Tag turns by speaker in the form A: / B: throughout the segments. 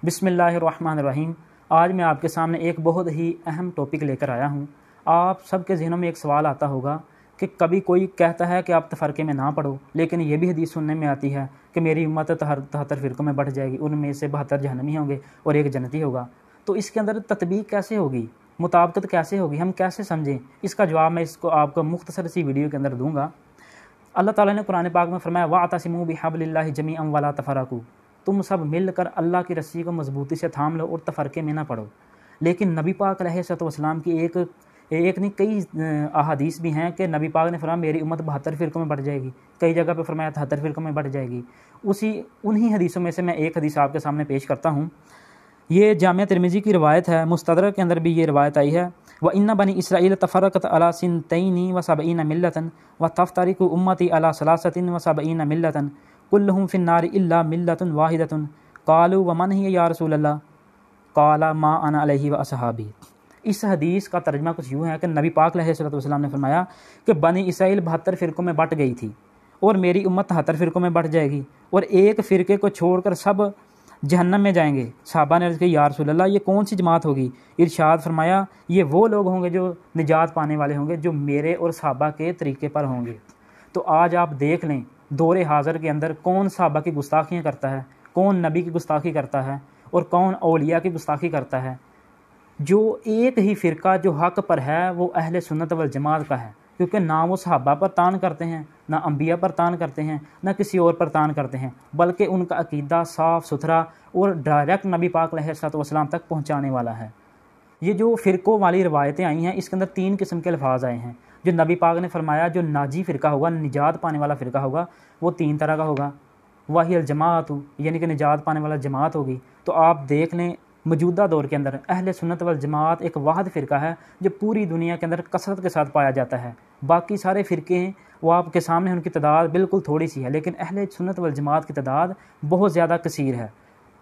A: بسم اللہ الرحمن الرحیم۔ آج میں آپ کے سامنے ایک بہت ہی اہم ٹاپک لے کر آیا ہوں۔ آپ سب کے ذہنوں میں ایک سوال آتا ہوگا کہ کبھی کوئی کہتا ہے کہ آپ تفرقے میں نہ پڑھو، لیکن یہ بھی حدیث سننے میں آتی ہے کہ میری امت 73 فرقوں میں بٹ جائے گی، ان میں سے 72 جہنمی ہوں گے اور ایک جنتی ہوگا۔ تو اس کے اندر تطبیق کیسے ہوگی، مطابقت کیسے ہوگی، ہم کیسے سمجھیں؟ اس کا جواب میں آپ کو مختصر سی ویڈیو کے اندر دوں گا۔ اللہ تعالیٰ نے قرآن پاک میں فرمایا وَاعْتَصِمُوا بِحَبْلِ اللَّهِ جَمِيعًا وَلَا تَفَرَّقُوا، تم سب مل کر اللہ کی رسی کو مضبوطی سے تھام لو اور تفرقے میں نہ پڑو۔ لیکن نبی پاک علیہ السلام کی ایک نہیں کئی احادیث بھی ہیں کہ نبی پاک نے فرمایا میری امت 72 فرقوں میں بٹ جائے گی، کئی جگہ پہ فرمایا 73 فرقوں میں بٹ جائے گی۔ انہی حدیثوں میں سے میں ایک حدیث آپ کے سامنے پیش کرتا ہوں۔ یہ جامعہ ترمذی کی روایت ہے، مستدرک کے اندر بھی یہ روایت آئی ہے۔ وَإِنَّ بَنِي إِسْرَائِيلَ تَفَرَّقَتْ عَلَىٰ سِنْتَيْنِ وَسَبْعِينَ مِلَّةً وَتَفْتَرِقُ أُمَّتِي عَلَىٰ 73 مِلَّةً كُلُّهُمْ فِي النَّارِ إِلَّا مِلَّةٌ وَاحِدَةٌ قَالُوا وَمَنْ هِيَ يَا رَسُولَ اللَّهِ قَالَ مَا أَنَا عَلَيْهِ وَأَصْحَابِي۔ اس حدیث کا ترجمہ کچھ یوں ہے کہ نبی پاک علیہ السلام نے فرمایا کہ بنی اسرائیل 72 فرقوں میں بٹ گئی تھی اور میری امت 73 فرقوں میں بٹ جائے گی اور ایک فرقے کو چھوڑ کر سب جہنم میں جائیں گے۔ صحابہ نے عرض کی یا رسول اللہ یہ کون سی جماعت ہوگی؟ ارشاد فرمایا یہ وہ لوگ ہوں گے جو نجات پانے والے ہوں گے، جو میرے اور صحابہ کے طریقے پر ہوں گے۔ تو آج آپ دیکھ لیں دور حاضر کے اندر کون صحابہ کی گستاخیاں کرتا ہے، کون نبی کی گستاخی کرتا ہے اور کون اولیاء کی گستاخی کرتا ہے۔ جو ایک ہی فرقہ جو حق پر ہے وہ اہل سنت والجماعت کا ہے، کیونکہ نہ وہ صحابہ پر تان کرتے ہیں، نہ انبیاء پر تان کرتے ہیں، نہ کسی اور پر تان کرتے ہیں، بلکہ ان کا عقیدہ صاف ستھرا اور ڈائریکٹ نبی پاک علیہ السلام تک پہنچانے والا ہے۔ یہ جو فرقوں والی روایتیں آئی ہیں اس کے اندر 3 قسم کے الفاظ آئے ہیں۔ جو نبی پاک نے فرمایا جو ناجی فرقہ ہوگا، نجات پانے والا فرقہ ہوگا، وہ 3 طرح کا ہوگا۔ وہی الجماعت، یعنی کہ نجات پانے والا جماعت ہوگی۔ تو آپ دیکھ لیں موجودہ دور کے اندر اہل سنت والجماعت ایک واحد فرقہ ہے جو پوری دنیا کے اندر کثرت کے ساتھ پایا جاتا ہے۔ باقی سارے فرقے ہیں وہ آپ کے سامنے ان کی تعداد بالکل تھوڑی سی ہے، لیکن اہل سنت والجماعت کی تعداد بہت زیادہ کثیر ہے۔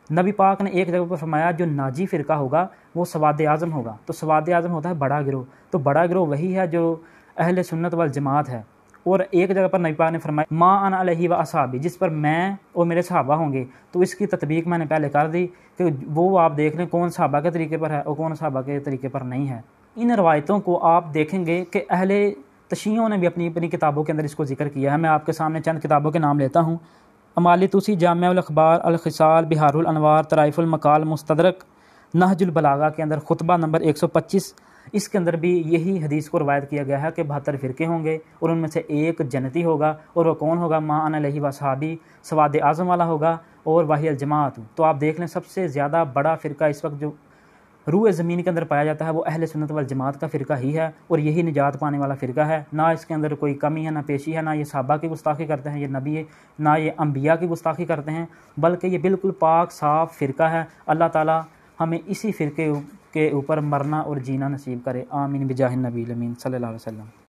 A: نبی پاک نے ایک جگہ پر فرمایا جو ناجی فرقہ ہوگا وہ سواد اعظم ہوگا۔ تو سواد اعظم ہوتا ہے بڑا گروہ، تو بڑا گروہ وہی ہے جو اہل سنت والجماعت ہے۔ اور ایک جگہ پر نبی پاک نے فرمایا ما انا علیہ و اصحابی، جس پر میں اور میرے صحابہ ہوں گے۔ تو اس کی تطبیق میں نے پہلے کر دی کہ وہ آپ دیکھ لیں کون صحابہ کے طریقے پر ہے اور کون صحابہ کے طریقے پر نہیں ہے۔ ان روایتوں کو آپ دیکھیں گے کہ اہل تشیعوں نے بھی اپنی کتابوں کے اندر اس کو ذکر کیا ہے۔ میں آپ کے سامنے چند کتابوں کے نام لیتا ہوں۔ امالی توسی، جامع الاخبار، الخصال، بحار الانوار، طرائف المقال، مستدرک، نہج البلاغہ کے اندر خطبہ نمبر 125، اس کے اندر بھی یہی حدیث کو روایت کیا گیا ہے کہ 72 فرقے ہوں گے اور ان میں سے ایک جنتی ہوگا، اور وہ کون ہوگا؟ ما انا علیہ و صحابی، سواد اعظم والا ہوگا، اور وہی الجماعت۔ تو آپ دیکھ لیں سب سے زیادہ بڑا فرقہ اس وقت جو روئے زمین کے اندر پایا جاتا ہے وہ اہل سنت والجماعت کا فرقہ ہی ہے، اور یہی نجات پانے والا فرقہ ہے۔ نہ اس کے اندر کوئی کمی ہے، نہ پیشی ہے، نہ یہ صحابہ کی گستاخی کرتے ہیں، یہ نبی، نہ یہ انبیاء کی گستاخی کرتے ہیں، بلکہ یہ بالکل پاک صاف فرقہ ہے۔ اللہ تعالی ہمیں اسی فرقے کے اوپر مرنا اور جینا نصیب کرے، آمین بجاہ النبی الامین صلی اللہ علیہ وسلم۔